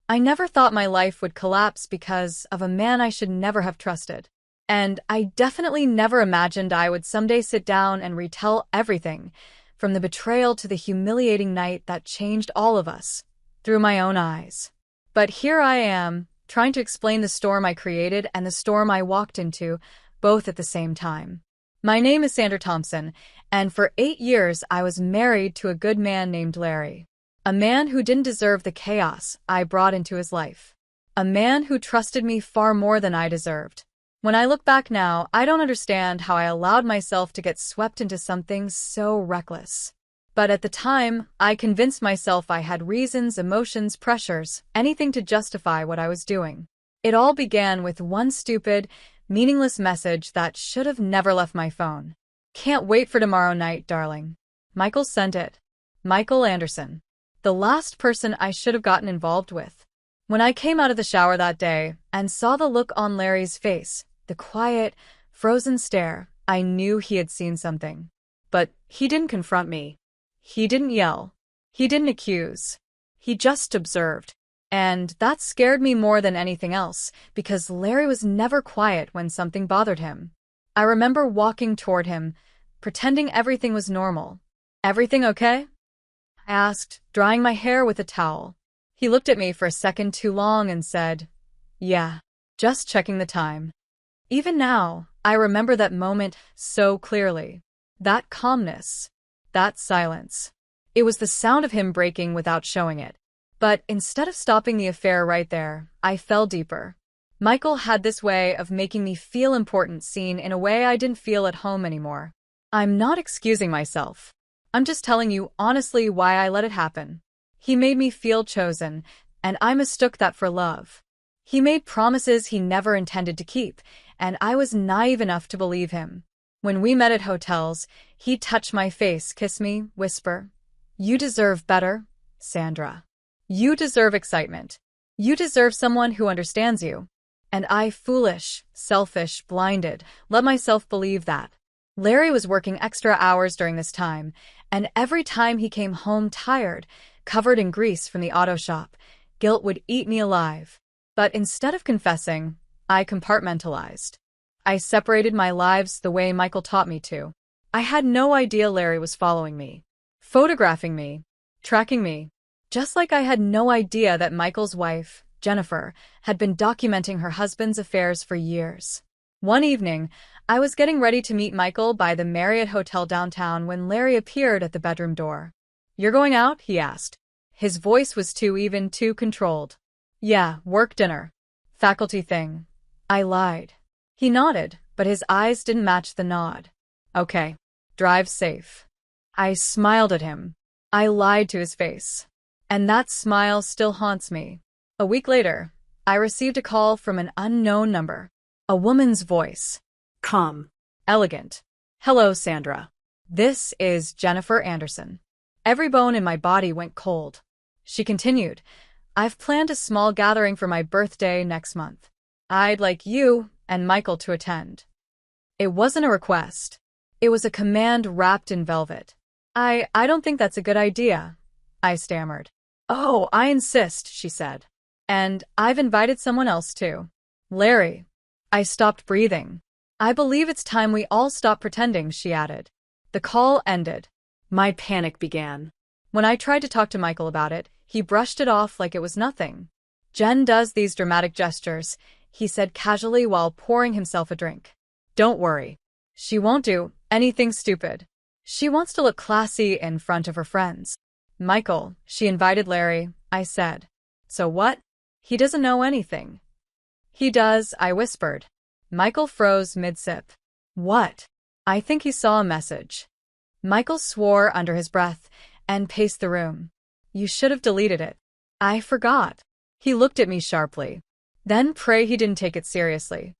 I never thought my life would collapse because of a man I should never have trusted. And I definitely never imagined I would someday sit down and retell everything, from the betrayal to the humiliating night that changed all of us, through my own eyes. But here I am, trying to explain the storm I created and the storm I walked into, both at the same time. My name is Sandra Thompson, and for 8 years I was married to a good man named Larry. A man who didn't deserve the chaos I brought into his life. A man who trusted me far more than I deserved. When I look back now, I don't understand how I allowed myself to get swept into something so reckless. But at the time, I convinced myself I had reasons, emotions, pressures, anything to justify what I was doing. It all began with one stupid, meaningless message that should have never left my phone. "Can't wait for tomorrow night, darling." Michael sent it. Michael Anderson. The last person I should have gotten involved with. When I came out of the shower that day and saw the look on Larry's face, the quiet, frozen stare, I knew he had seen something. But he didn't confront me. He didn't yell. He didn't accuse. He just observed. And that scared me more than anything else, because Larry was never quiet when something bothered him. I remember walking toward him, pretending everything was normal. "Everything okay?" I asked, drying my hair with a towel. He looked at me for a second too long and said, "Yeah, just checking the time." Even now, I remember that moment so clearly. That calmness. That silence. It was the sound of him breaking without showing it. But instead of stopping the affair right there, I fell deeper. Michael had this way of making me feel important, seen in a way I didn't feel at home anymore. I'm not excusing myself. I'm just telling you honestly why I let it happen. He made me feel chosen, and I mistook that for love. He made promises he never intended to keep, and I was naive enough to believe him. When we met at hotels, he'd touch my face, kiss me, whisper, "You deserve better, Sandra. You deserve excitement. You deserve someone who understands you." And I, foolish, selfish, blinded, let myself believe that. Larry was working extra hours during this time, and every time he came home tired, covered in grease from the auto shop, guilt would eat me alive. But instead of confessing, I compartmentalized. I separated my lives the way Michael taught me to. I had no idea Larry was following me, photographing me, tracking me, just like I had no idea that Michael's wife, Jennifer, had been documenting her husband's affairs for years. One evening, I was getting ready to meet Michael by the Marriott Hotel downtown when Larry appeared at the bedroom door. "You're going out?" he asked. His voice was too controlled. "Yeah, work dinner. Faculty thing." I lied. He nodded, but his eyes didn't match the nod. "Okay. Drive safe." I smiled at him. I lied to his face. And that smile still haunts me. A week later, I received a call from an unknown number. A woman's voice. Calm. Elegant. "Hello, Sandra. This is Jennifer Anderson." Every bone in my body went cold. She continued, "I've planned a small gathering for my birthday next month. I'd like you and Michael to attend." It wasn't a request. It was a command wrapped in velvet. I don't think that's a good idea," I stammered. "Oh, I insist," she said. "And I've invited someone else too. Larry." I stopped breathing. "I believe it's time we all stop pretending," she added. The call ended. My panic began. When I tried to talk to Michael about it, he brushed it off like it was nothing. "Jen does these dramatic gestures," he said casually while pouring himself a drink. "Don't worry. She won't do anything stupid. She wants to look classy in front of her friends." "Michael, she invited Larry," I said. "So what? He doesn't know anything." "He does," I whispered. Michael froze mid-sip. "What?" "I think he saw a message." Michael swore under his breath and paced the room. "You should have deleted it." "I forgot." He looked at me sharply. Then pray he didn't take it seriously.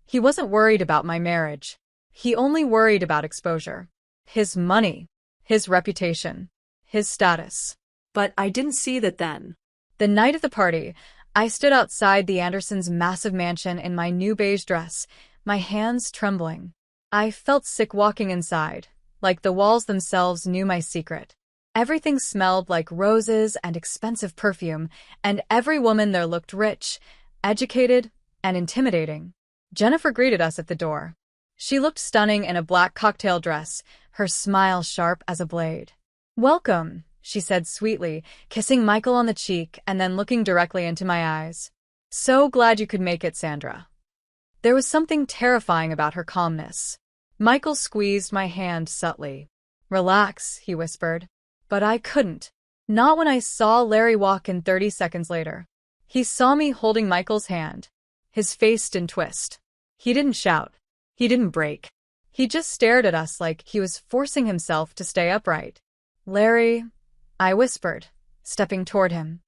He wasn't worried about my marriage. He only worried about exposure. His money. His reputation. His status. But I didn't see that then. The night of the party, I stood outside the Andersons' massive mansion in my new beige dress, my hands trembling. I felt sick walking inside, like the walls themselves knew my secret. Everything smelled like roses and expensive perfume, and every woman there looked rich, educated, and intimidating. Jennifer greeted us at the door. She looked stunning in a black cocktail dress, her smile sharp as a blade. "Welcome," she said sweetly, kissing Michael on the cheek and then looking directly into my eyes. "So glad you could make it, Sandra." There was something terrifying about her calmness. Michael squeezed my hand subtly. "Relax," he whispered. But I couldn't. Not when I saw Larry walk in 30 seconds later. He saw me holding Michael's hand. His face didn't twist. He didn't shout. He didn't break. He just stared at us like he was forcing himself to stay upright. "Larry," I whispered, stepping toward him.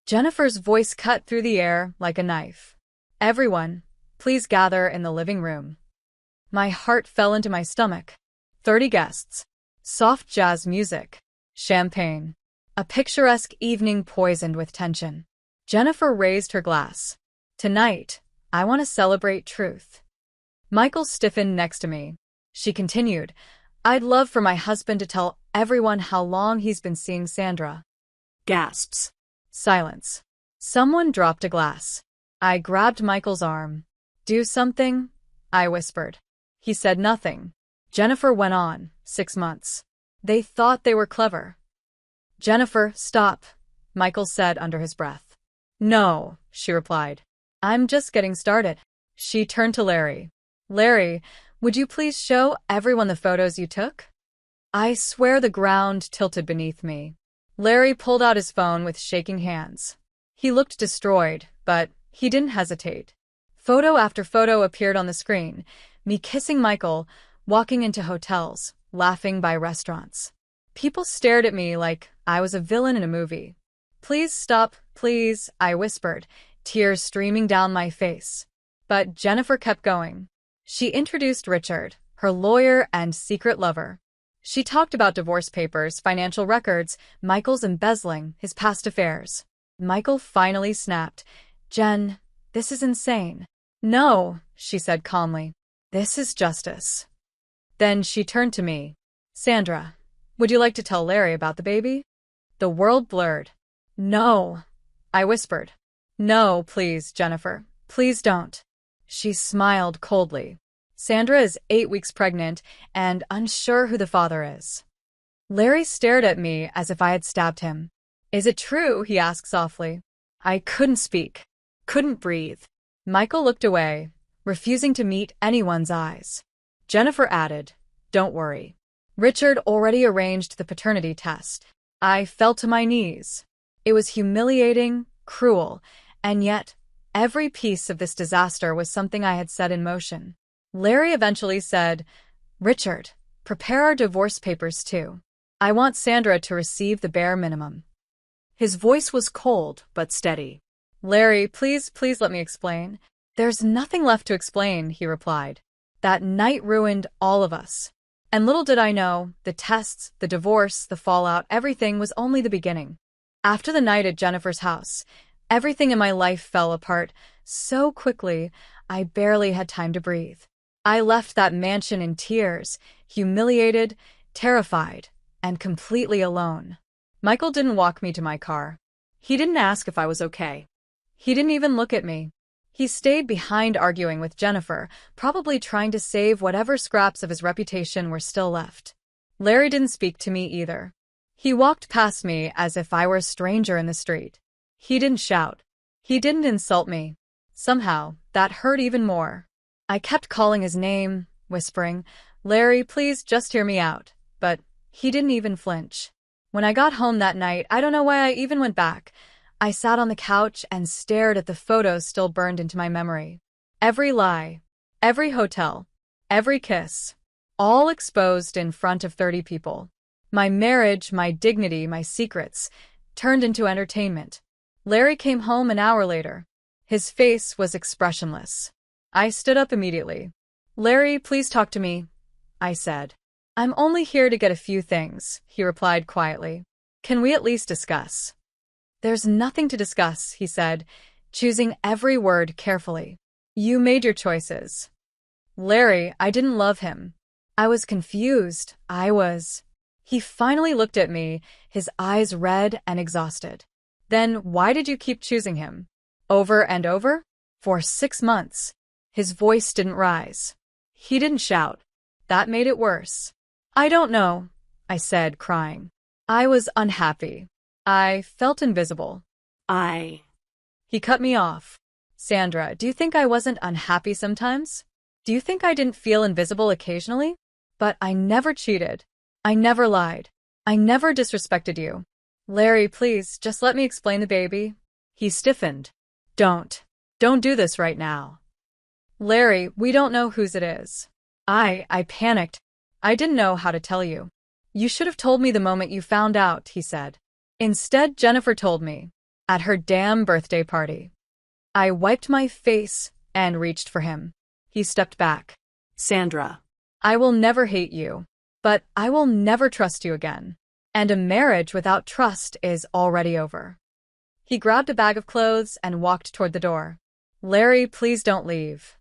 Jennifer's voice cut through the air like a knife. "Everyone, please gather in the living room." My heart fell into my stomach. 30 guests. Soft jazz music. Champagne. A picturesque evening poisoned with tension. Jennifer raised her glass. "Tonight, I want to celebrate truth." Michael stiffened next to me. She continued, "I'd love for my husband to tell everyone how long he's been seeing Sandra." Gasps. Silence. Someone dropped a glass. I grabbed Michael's arm. "Do something?" I whispered. He said nothing. Jennifer went on, 6 months. They thought they were clever. "Jennifer, stop," Michael said under his breath. "No," she replied. "I'm just getting started." She turned to Larry. "Larry, would you please show everyone the photos you took?" I swear the ground tilted beneath me. Larry pulled out his phone with shaking hands. He looked destroyed, but he didn't hesitate. Photo after photo appeared on the screen. Me kissing Michael, walking into hotels, laughing by restaurants. People stared at me like I was a villain in a movie. "Please stop, please," I whispered, tears streaming down my face. But Jennifer kept going. She introduced Richard, her lawyer and secret lover. She talked about divorce papers, financial records, Michael's embezzling, his past affairs. Michael finally snapped. "Jen, this is insane." "No," she said calmly. "This is justice." Then she turned to me. "Sandra, would you like to tell Larry about the baby?" The world blurred. "No," I whispered. "No, please, Jennifer. Please don't." She smiled coldly. "Sandra is 8 weeks pregnant and unsure who the father is." Larry stared at me as if I had stabbed him. "Is it true?" he asked softly. I couldn't speak, couldn't breathe. Michael looked away, refusing to meet anyone's eyes. Jennifer added, "Don't worry. Richard already arranged the paternity test." I fell to my knees. It was humiliating, cruel, and yet every piece of this disaster was something I had set in motion. Larry eventually said, "Richard, prepare our divorce papers too. I want Sandra to receive the bare minimum." His voice was cold but steady. "Larry, please let me explain." "There's nothing left to explain," he replied. That night ruined all of us. And little did I know, the tests, the divorce, the fallout, everything was only the beginning. After the night at Jennifer's house, everything in my life fell apart so quickly I barely had time to breathe. I left that mansion in tears, humiliated, terrified, and completely alone. Michael didn't walk me to my car. He didn't ask if I was okay. He didn't even look at me. He stayed behind arguing with Jennifer, probably trying to save whatever scraps of his reputation were still left. Larry didn't speak to me either. He walked past me as if I were a stranger in the street. He didn't shout. He didn't insult me. Somehow, that hurt even more. I kept calling his name, whispering, "Larry, please just hear me out." But he didn't even flinch. When I got home that night, I don't know why I even went back. I sat on the couch and stared at the photos still burned into my memory. Every lie, every hotel, every kiss, all exposed in front of 30 people. My marriage, my dignity, my secrets, turned into entertainment. Larry came home an hour later. His face was expressionless. I stood up immediately. "Larry, please talk to me," I said. "I'm only here to get a few things," he replied quietly. "Can we at least discuss?" "There's nothing to discuss," he said, choosing every word carefully. "You made your choices." "Larry, I didn't love him. I was confused. He finally looked at me, his eyes red and exhausted. Then why did you keep choosing him? Over and over? For 6 months. His voice didn't rise. He didn't shout. That made it worse. I don't know, I said, crying. I was unhappy. I felt invisible. He cut me off. Sandra, do you think I wasn't unhappy sometimes? Do you think I didn't feel invisible occasionally? But I never cheated. I never lied. I never disrespected you. Larry, please, just let me explain the baby. He stiffened. Don't do this right now. Larry, we don't know whose it is. I panicked. I didn't know how to tell you. You should have told me the moment you found out, he said. Instead, Jennifer told me. At her damn birthday party. I wiped my face and reached for him. He stepped back. Sandra. I will never hate you, but I will never trust you again. And a marriage without trust is already over. He grabbed a bag of clothes and walked toward the door. Larry, please don't leave.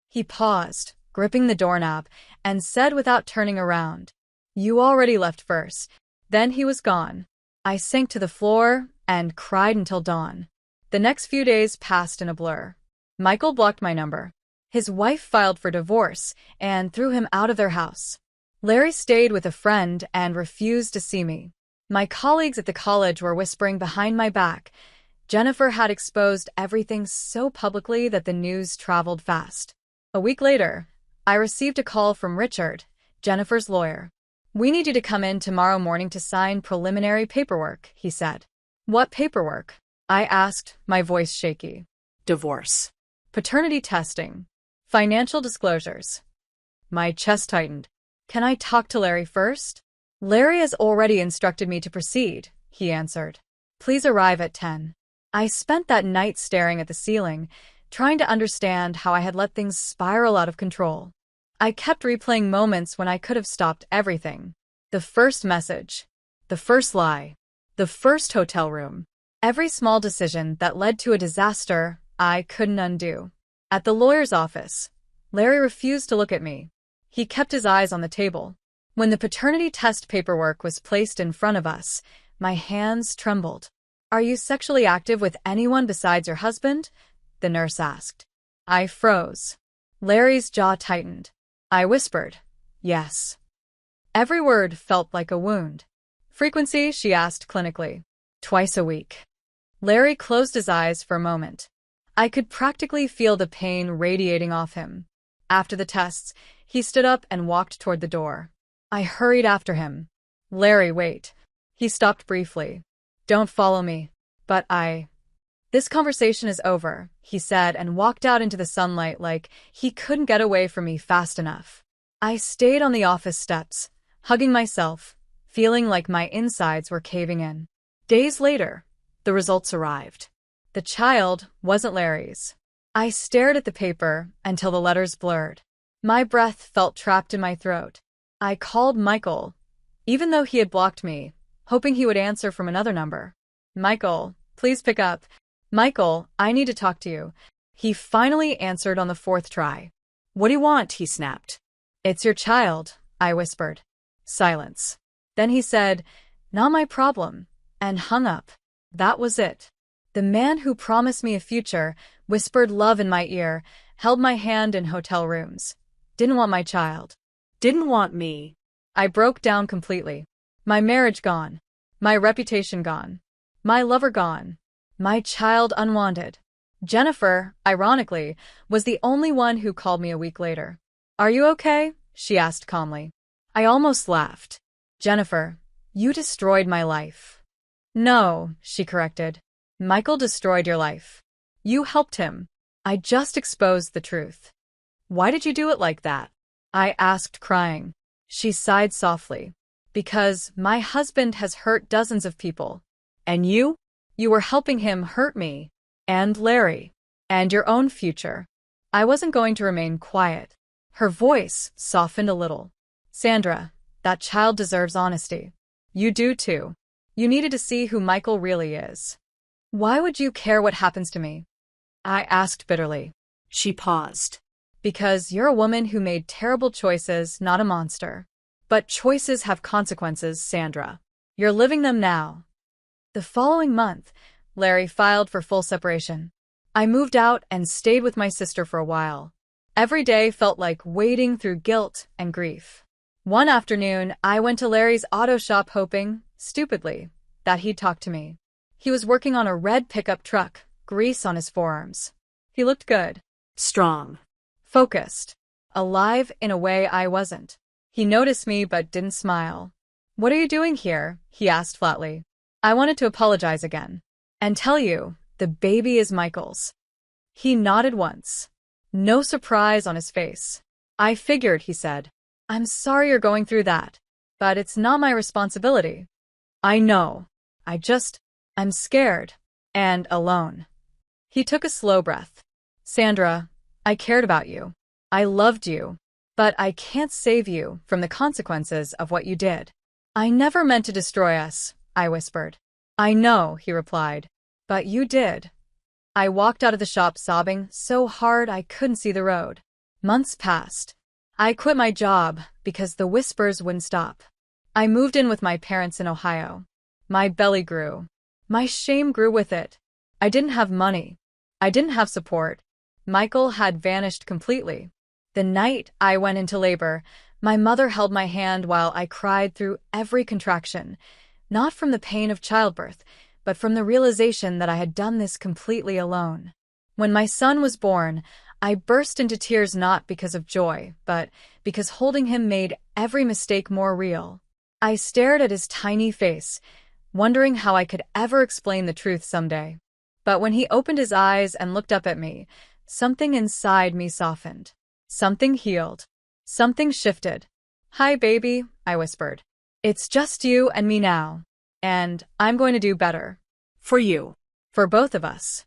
He paused, gripping the doorknob, and said without turning around. You already left first. Then he was gone. I sank to the floor and cried until dawn. The next few days passed in a blur. Michael blocked my number. His wife filed for divorce and threw him out of their house. Larry stayed with a friend and refused to see me. My colleagues at the college were whispering behind my back. Jennifer had exposed everything so publicly that the news traveled fast. A week later, I received a call from Richard, Jennifer's lawyer. We need you to come in tomorrow morning to sign preliminary paperwork, he said. What paperwork? I asked, my voice shaky. Divorce. Paternity testing. Financial disclosures. My chest tightened. Can I talk to Larry first? Larry has already instructed me to proceed, he answered. Please arrive at 10. I spent that night staring at the ceiling, trying to understand how I had let things spiral out of control. I kept replaying moments when I could have stopped everything. The first message. The first lie. The first hotel room. Every small decision that led to a disaster I couldn't undo. At the lawyer's office, Larry refused to look at me. He kept his eyes on the table. When the paternity test paperwork was placed in front of us, my hands trembled. Are you sexually active with anyone besides your husband? The nurse asked. I froze. Larry's jaw tightened. I whispered, yes. Every word felt like a wound. Frequency, she asked clinically. Twice a week. Larry closed his eyes for a moment. I could practically feel the pain radiating off him. After the tests, he stood up and walked toward the door. I hurried after him. Larry, wait. He stopped briefly. Don't follow me. But This conversation is over, he said and walked out into the sunlight like he couldn't get away from me fast enough. I stayed on the office steps, hugging myself, feeling like my insides were caving in. Days later, the results arrived. The child wasn't Larry's. I stared at the paper until the letters blurred. My breath felt trapped in my throat. I called Michael, even though he had blocked me, hoping he would answer from another number. Michael, please pick up. Michael, I need to talk to you. He finally answered on the 4th try. What do you want? He snapped. It's your child, I whispered. Silence. Then he said, not my problem, and hung up. That was it. The man who promised me a future, whispered love in my ear, held my hand in hotel rooms. Didn't want my child. Didn't want me. I broke down completely. My marriage gone. My reputation gone. My lover gone. My child unwanted. Jennifer, ironically, was the only one who called me a week later. Are you okay? She asked calmly. I almost laughed. Jennifer, you destroyed my life. No, she corrected. Michael destroyed your life. You helped him. I just exposed the truth. Why did you do it like that? I asked, crying. She sighed softly. Because my husband has hurt dozens of people. And you? You were helping him hurt me. And Larry. And your own future. I wasn't going to remain quiet. Her voice softened a little. Sandra, that child deserves honesty. You do too. You needed to see who Michael really is. Why would you care what happens to me? I asked bitterly. She paused. Because you're a woman who made terrible choices, not a monster. But choices have consequences, Sandra. You're living them now. The following month, Larry filed for full separation. I moved out and stayed with my sister for a while. Every day felt like wading through guilt and grief. One afternoon, I went to Larry's auto shop hoping, stupidly, that he'd talk to me. He was working on a red pickup truck, grease on his forearms. He looked good. Strong. Focused. Alive in a way I wasn't. He noticed me but didn't smile. "What are you doing here?" he asked flatly. I wanted to apologize again. "And tell you, the baby is Michael's." He nodded once. No surprise on his face. "I figured," he said. "I'm sorry you're going through that. But it's not my responsibility." "I know. I'm scared. And alone." He took a slow breath. "Sandra, I cared about you. I loved you. But I can't save you from the consequences of what you did." "I never meant to destroy us," I whispered. "I know," he replied. "But you did." I walked out of the shop sobbing so hard I couldn't see the road. Months passed. I quit my job because the whispers wouldn't stop. I moved in with my parents in Ohio. My belly grew. My shame grew with it. I didn't have money. I didn't have support. Michael had vanished completely. The night I went into labor, my mother held my hand while I cried through every contraction, not from the pain of childbirth, but from the realization that I had done this completely alone. When my son was born, I burst into tears not because of joy, but because holding him made every mistake more real. I stared at his tiny face, wondering how I could ever explain the truth someday. But when he opened his eyes and looked up at me, something inside me softened. Something healed. Something shifted. "Hi, baby," I whispered. "It's just you and me now. And I'm going to do better." For you. For both of us.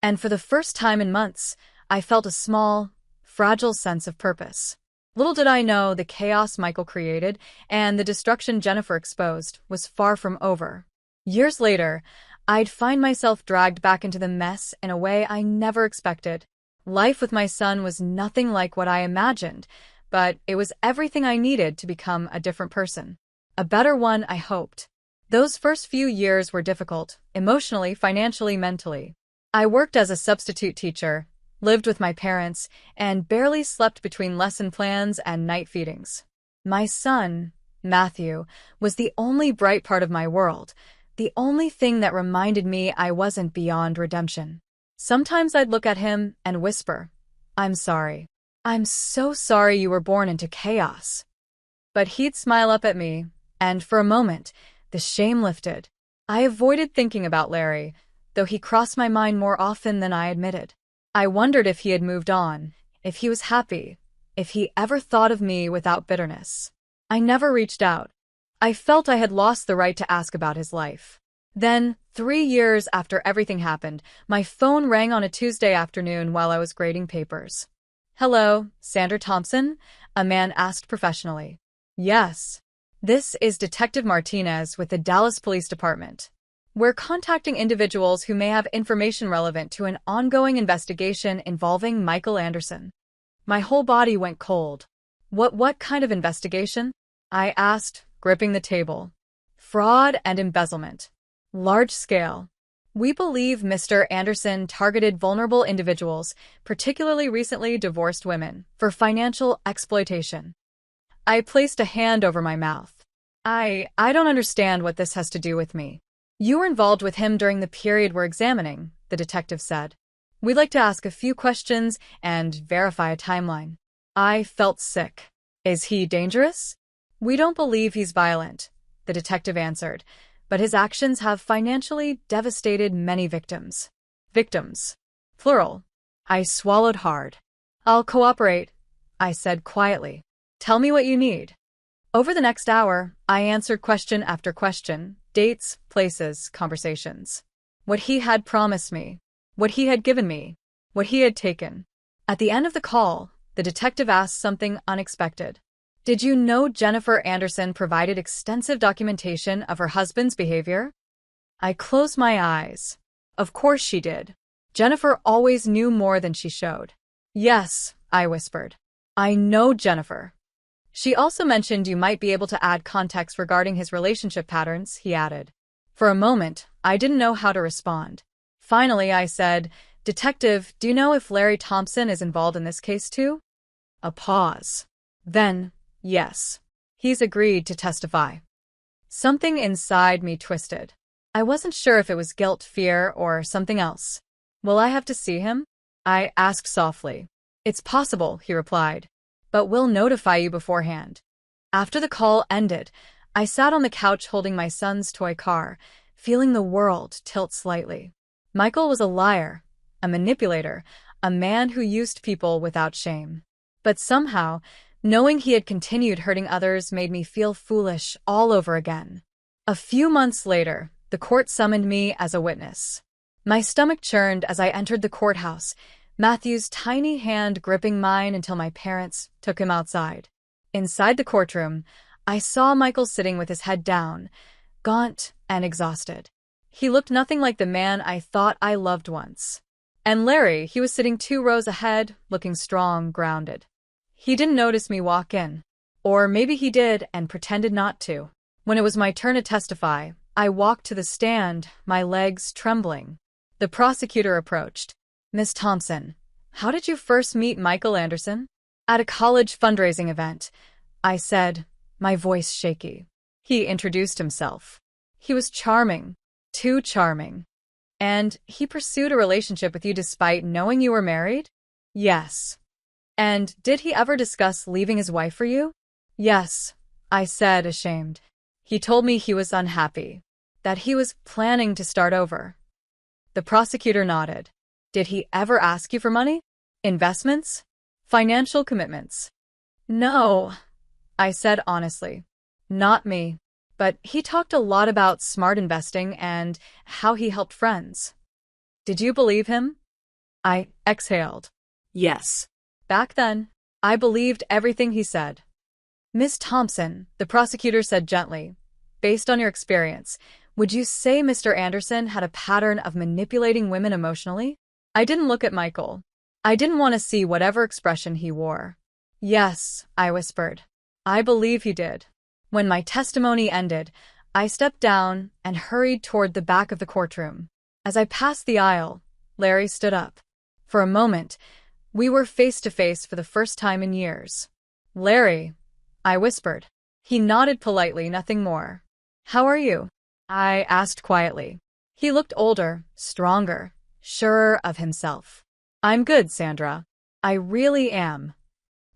And for the first time in months, I felt a small, fragile sense of purpose. Little did I know the chaos Michael created and the destruction Jennifer exposed was far from over. Years later, I'd find myself dragged back into the mess in a way I never expected. Life with my son was nothing like what I imagined, but it was everything I needed to become a different person. A better one, I hoped. Those first few years were difficult, emotionally, financially, mentally. I worked as a substitute teacher, lived with my parents, and barely slept between lesson plans and night feedings. My son, Matthew, was the only bright part of my world, the only thing that reminded me I wasn't beyond redemption. Sometimes I'd look at him and whisper, "I'm sorry. I'm so sorry you were born into chaos." But he'd smile up at me, and for a moment, the shame lifted. I avoided thinking about Larry, though he crossed my mind more often than I admitted. I wondered if he had moved on, if he was happy, if he ever thought of me without bitterness. I never reached out. I felt I had lost the right to ask about his life. Then, 3 years after everything happened, my phone rang on a Tuesday afternoon while I was grading papers. "Hello, Sandra Thompson?" a man asked professionally. "Yes. This is Detective Martinez with the Dallas Police Department. We're contacting individuals who may have information relevant to an ongoing investigation involving Michael Anderson." My whole body went cold. What kind of investigation?" I asked, gripping the table. "Fraud and embezzlement. Large scale. We believe Mr. Anderson targeted vulnerable individuals, particularly recently divorced women, for financial exploitation." I placed a hand over my mouth. I don't understand what this has to do with me." "You were involved with him during the period we're examining," the detective said. "We'd like to ask a few questions and verify a timeline." I felt sick. "Is he dangerous?" "We don't believe he's violent," the detective answered, "but his actions have financially devastated many victims." Victims. Plural. I swallowed hard. "I'll cooperate," I said quietly. "Tell me what you need." Over the next hour, I answered question after question, dates, places, conversations. What he had promised me, what he had given me, what he had taken. At the end of the call, the detective asked something unexpected. "Did you know Jennifer Anderson provided extensive documentation of her husband's behavior?" I closed my eyes. Of course she did. Jennifer always knew more than she showed. "Yes," I whispered. "I know Jennifer. She also mentioned you might be able to add context regarding his relationship patterns, he added. For a moment, I didn't know how to respond. Finally, I said, Detective, do you know if Larry Thompson is involved in this case too? A pause. Then, yes. He's agreed to testify. Something inside me twisted. I wasn't sure if it was guilt, fear, or something else. Will I have to see him? I asked softly. It's possible, he replied, but we'll notify you beforehand. After the call ended, I sat on the couch holding my son's toy car, feeling the world tilt slightly. Michael was a liar, a manipulator, a man who used people without shame. But somehow, knowing he had continued hurting others made me feel foolish all over again. A few months later, the court summoned me as a witness. My stomach churned as I entered the courthouse, Matthew's tiny hand gripping mine until my parents took him outside. Inside the courtroom, I saw Michael sitting with his head down, gaunt and exhausted. He looked nothing like the man I thought I loved once. And Larry, he was sitting 2 rows ahead, looking strong, grounded. He didn't notice me walk in. Or maybe he did and pretended not to. When it was my turn to testify, I walked to the stand, my legs trembling. The prosecutor approached. Miss Thompson, how did you first meet Michael Anderson? At a college fundraising event, I said, my voice shaky. He introduced himself. He was charming, too charming. And he pursued a relationship with you despite knowing you were married? Yes. And did he ever discuss leaving his wife for you? Yes, I said, ashamed. He told me he was unhappy, that he was planning to start over. The prosecutor nodded. Did he ever ask you for money? Investments? Financial commitments? No, I said honestly. Not me. But he talked a lot about smart investing and how he helped friends. Did you believe him? I exhaled. Yes. Back then, I believed everything he said. Miss Thompson, the prosecutor said gently, based on your experience, would you say Mr. Anderson had a pattern of manipulating women emotionally? I didn't look at Michael. I didn't want to see whatever expression he wore. Yes, I whispered. I believe he did. When my testimony ended, I stepped down and hurried toward the back of the courtroom. As I passed the aisle, Larry stood up. For a moment, we were face to face for the first time in years. Larry, I whispered. He nodded politely, nothing more. How are you? I asked quietly. He looked older, stronger, surer of himself. I'm good, Sandra. I really am.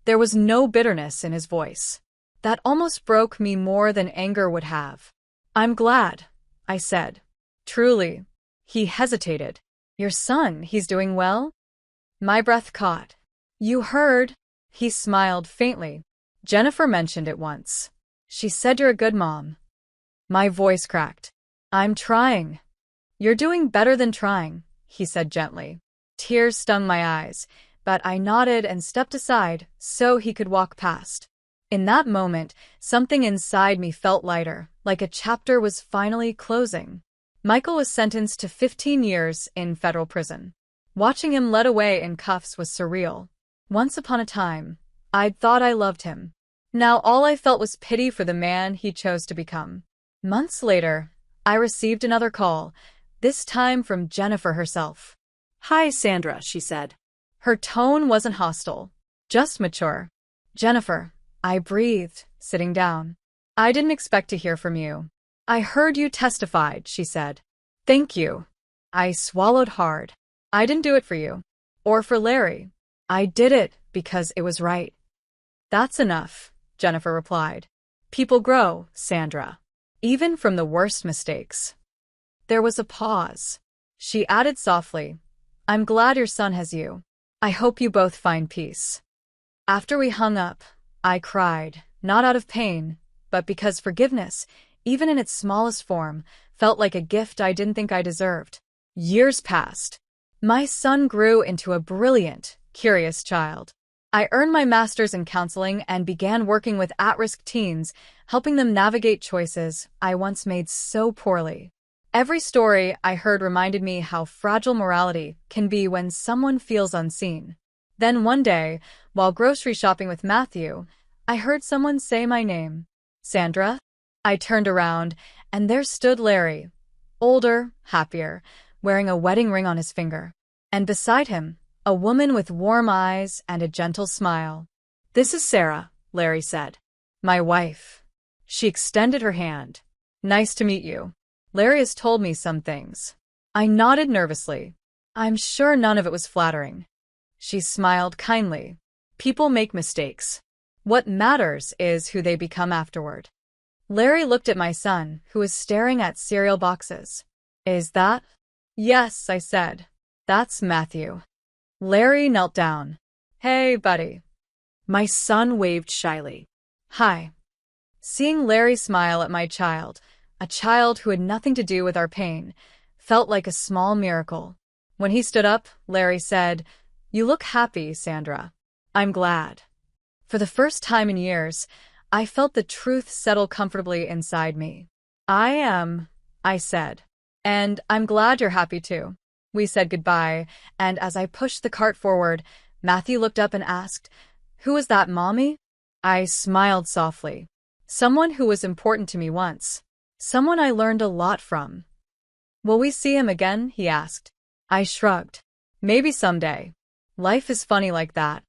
There was no bitterness in his voice. That almost broke me more than anger would have. I'm glad, I said. Truly. He hesitated. Your son, he's doing well? My breath caught. You heard? He smiled faintly. Jennifer mentioned it once. She said you're a good mom. My voice cracked. I'm trying. You're doing better than trying, he said gently. Tears stung my eyes, but I nodded and stepped aside so he could walk past. In that moment, something inside me felt lighter, like a chapter was finally closing. Michael was sentenced to 15 years in federal prison. Watching him led away in cuffs was surreal. Once upon a time, I'd thought I loved him. Now all I felt was pity for the man he chose to become. Months later, I received another call, this time from Jennifer herself. Hi, Sandra, she said. Her tone wasn't hostile, just mature. Jennifer, I breathed, sitting down. I didn't expect to hear from you. I heard you testified, she said. Thank you. I swallowed hard. I didn't do it for you. Or for Larry. I did it because it was right. That's enough, Jennifer replied. People grow, Sandra. Even from the worst mistakes. There was a pause. She added softly, I'm glad your son has you. I hope you both find peace. After we hung up, I cried, not out of pain, but because forgiveness, even in its smallest form, felt like a gift I didn't think I deserved. Years passed. My son grew into a brilliant, curious child. I earned my master's in counseling and began working with at-risk teens, helping them navigate choices I once made so poorly. Every story I heard reminded me how fragile morality can be when someone feels unseen. Then one day, while grocery shopping with Matthew, I heard someone say my name. Sandra? I turned around, and there stood Larry, older, happier, wearing a wedding ring on his finger. And beside him, a woman with warm eyes and a gentle smile. This is Sarah, Larry said. My wife. She extended her hand. Nice to meet you. Larry has told me some things. I nodded nervously. I'm sure none of it was flattering. She smiled kindly. People make mistakes. What matters is who they become afterward. Larry looked at my son, who was staring at cereal boxes. Is that? Yes, I said. That's Matthew. Larry knelt down. Hey, buddy. My son waved shyly. Hi. Seeing Larry smile at my child, a child who had nothing to do with our pain, felt like a small miracle. When he stood up, Larry said, You look happy, Sandra. I'm glad. For the first time in years, I felt the truth settle comfortably inside me. I am, I said. And I'm glad you're happy too. We said goodbye, and as I pushed the cart forward, Matthew looked up and asked, Who was that, Mommy? I smiled softly. Someone who was important to me once. Someone I learned a lot from. Will we see him again? He asked. I shrugged. Maybe someday. Life is funny like that.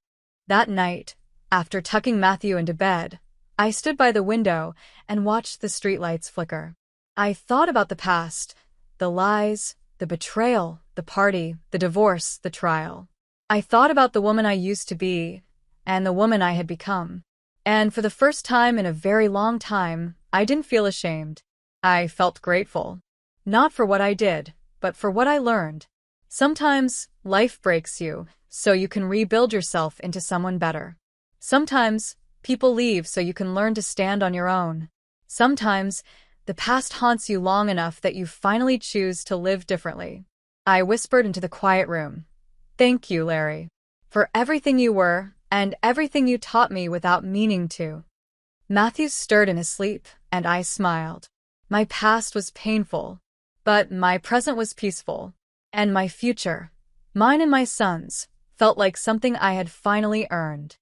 That night, after tucking Matthew into bed, I stood by the window and watched the streetlights flicker. I thought about the past, the lies, the betrayal, the party, the divorce, the trial. I thought about the woman I used to be and the woman I had become. And for the first time in a very long time, I didn't feel ashamed. I felt grateful. Not for what I did, but for what I learned. Sometimes life breaks you, so you can rebuild yourself into someone better. Sometimes people leave so you can learn to stand on your own. Sometimes the past haunts you long enough that you finally choose to live differently. I whispered into the quiet room. Thank you, Larry, for everything you were and everything you taught me without meaning to. Matthew stirred in his sleep, and I smiled. My past was painful, but my present was peaceful. And my future, mine and my son's, felt like something I had finally earned.